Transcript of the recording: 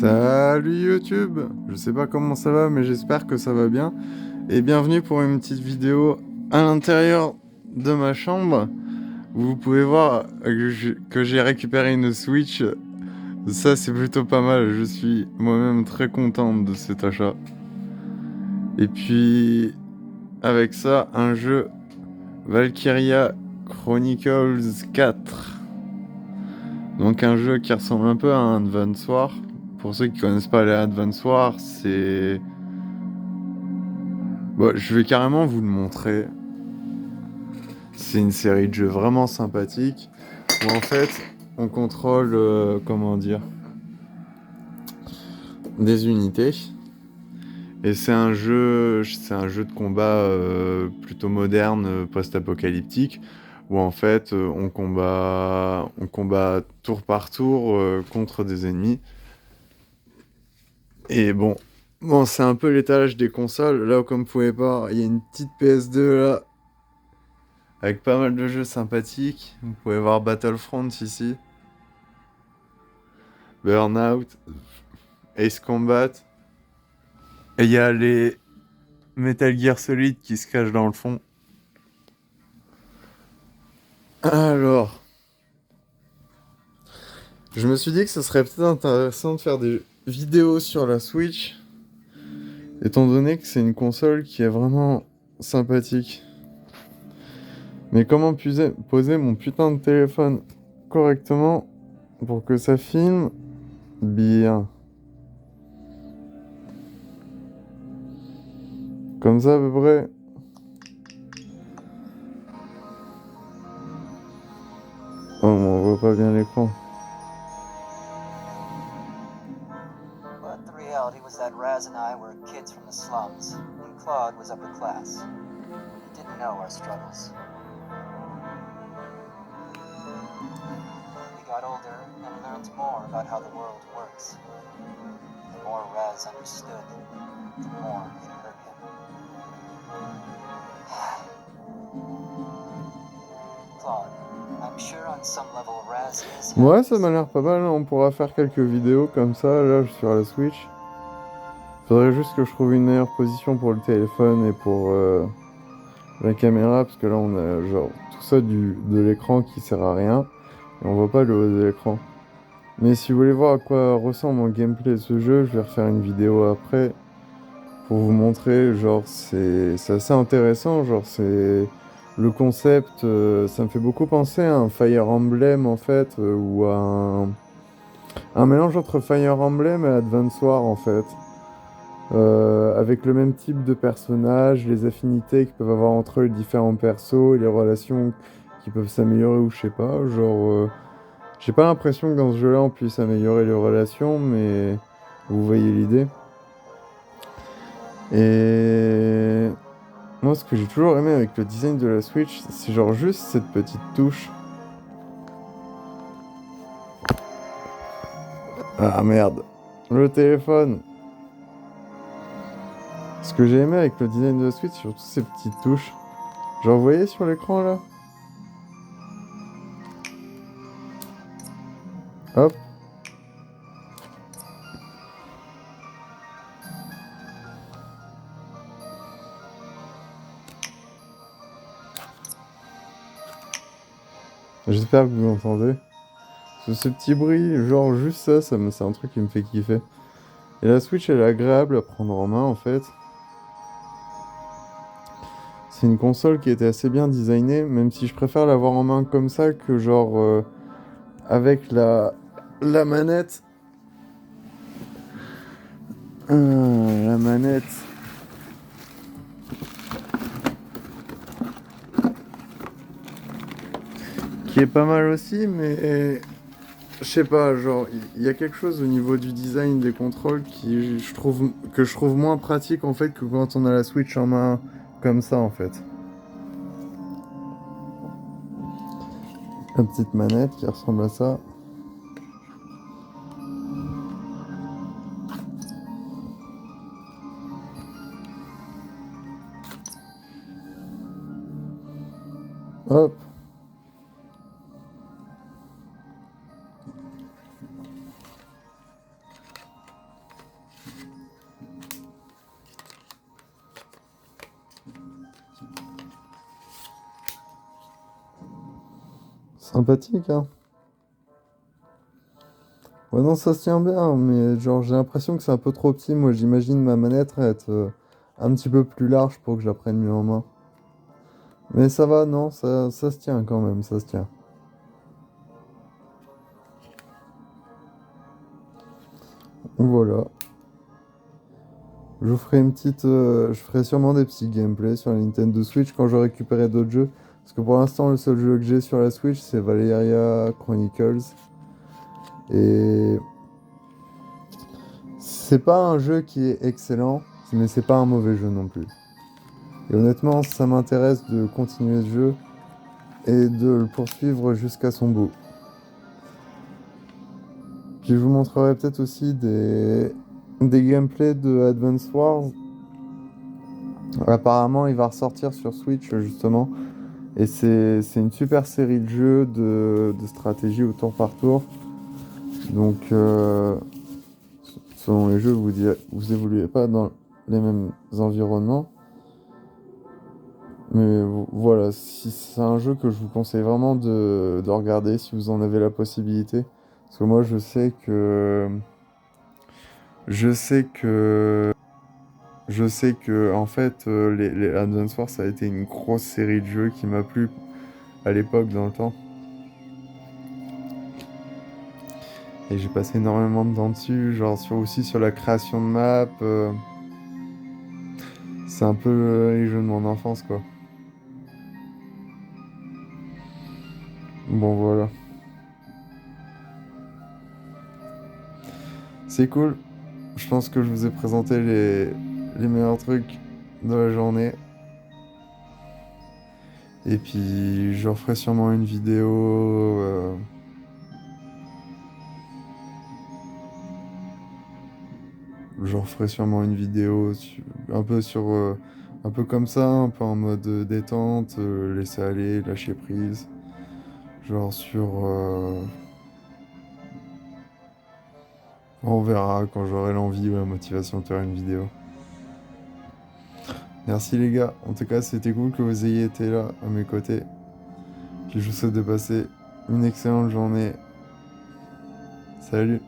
Salut YouTube, je sais pas comment ça va mais j'espère que ça va bien et bienvenue pour une petite vidéo à l'intérieur de ma chambre où vous pouvez voir que j'ai récupéré une Switch. Ça c'est plutôt pas mal, je suis moi-même très content de cet achat. Et puis avec ça un jeu Valkyria Chronicles 4. Donc un jeu qui ressemble un peu à un Advance Wars. Pour ceux qui connaissent pas les Advance Wars, c'est... Bon, je vais carrément vous le montrer. C'est une série de jeux vraiment sympathique où en fait on contrôle, comment dire, des unités. Et c'est un jeu de combat plutôt moderne, post-apocalyptique, où en fait on combat tour par tour contre des ennemis. Et bon, c'est un peu l'étalage des consoles. Là, comme vous pouvez voir, il y a une petite PS2 là, avec pas mal de jeux sympathiques. Vous pouvez voir Battlefront ici, Burnout, Ace Combat. Et il y a les Metal Gear Solid qui se cachent dans le fond. Alors, je me suis dit que ce serait peut-être intéressant de faire des vidéos sur la Switch, étant donné que c'est une console qui est vraiment sympathique. Mais comment poser mon putain de téléphone correctement pour que ça filme bien? Comme ça à peu près. Oh, on voit pas bien l'écran. But the reality was that Raz and I were kids from the slums, and Claude was upper class. He didn't know our struggles. He got older and learned more about how the world works. The more Raz understood, the more it hurt him. Claude, I'm sure on some level Raz is Ouais, ça m'a l'air pas mal. On pourra faire quelques vidéos comme ça, là, sur la Switch. Faudrait juste que je trouve une meilleure position pour le téléphone et pour la caméra, parce que là, on a genre tout ça de l'écran qui sert à rien. Et on voit pas le haut de l'écran. Mais si vous voulez voir à quoi ressemble mon gameplay de ce jeu, je vais refaire une vidéo après pour vous montrer. Genre, c'est assez intéressant. Genre, c'est le concept. Ça me fait beaucoup penser à un Fire Emblem en fait, ou à un mélange entre Fire Emblem et Advance Wars en fait. Avec le même type de personnages, les affinités qu'ils peuvent avoir entre eux, les différents persos, et les relations qui peuvent s'améliorer ou je sais pas. Genre, j'ai pas l'impression que dans ce jeu-là on puisse améliorer les relations, mais vous voyez l'idée. Et moi, ce que j'ai toujours aimé avec le design de la Switch, c'est genre juste cette petite touche. Ah merde, le téléphone. Ce que j'ai aimé avec le design de la Switch, c'est surtout ces petites touches. Genre, vous voyez sur l'écran là? Hop. J'espère que vous entendez. Ce petit bruit, genre juste ça, c'est un truc qui me fait kiffer. Et la Switch, elle est agréable à prendre en main en fait. C'est une console qui était assez bien designée, même si je préfère l'avoir en main comme ça que genre avec la manette. La manette. Qui est pas mal aussi, mais je sais pas, genre il y a quelque chose au niveau du design des contrôles que je trouve moins pratique en fait que quand on a la Switch en main comme ça en fait. La petite manette qui ressemble à ça. Hop. sympathique, hein. Ouais, non, ça se tient bien, mais genre, j'ai l'impression que c'est un peu trop petit. Moi, j'imagine ma manette être un petit peu plus large pour que je la prenne mieux en main. Mais ça va, non, ça se tient quand même, ça se tient. Voilà. Je vous ferai une petite. Je ferai sûrement des petits gameplays sur la Nintendo Switch quand je récupérerai d'autres jeux. Parce que pour l'instant, le seul jeu que j'ai sur la Switch, c'est Valeria Chronicles. Et c'est pas un jeu qui est excellent, mais c'est pas un mauvais jeu non plus. Et honnêtement, ça m'intéresse de continuer ce jeu et de le poursuivre jusqu'à son bout. Puis je vous montrerai peut-être aussi des gameplays de Advance Wars. Apparemment, il va ressortir sur Switch justement. Et c'est une super série de jeux de stratégie au tour par tour. Donc, selon les jeux, vous évoluez pas dans les mêmes environnements. Mais voilà, si c'est un jeu que je vous conseille vraiment de regarder si vous en avez la possibilité. Parce que moi, je sais que... Je sais que en fait, les Advance Wars, ça a été une grosse série de jeux qui m'a plu à l'époque dans le temps. Et j'ai passé énormément de temps dessus, genre aussi sur la création de maps. C'est un peu les jeux de mon enfance, quoi. Bon, voilà. C'est cool. Je pense que je vous ai présenté les meilleurs trucs de la journée. Et puis, je referai sûrement une vidéo. Je referai sûrement une vidéo un peu sur. Un peu comme ça, un peu en mode détente, laisser aller, lâcher prise. Genre sur. On verra quand j'aurai l'envie ou la motivation de faire une vidéo. Merci les gars. En tout cas, c'était cool que vous ayez été là à mes côtés. Puis je vous souhaite de passer une excellente journée. Salut!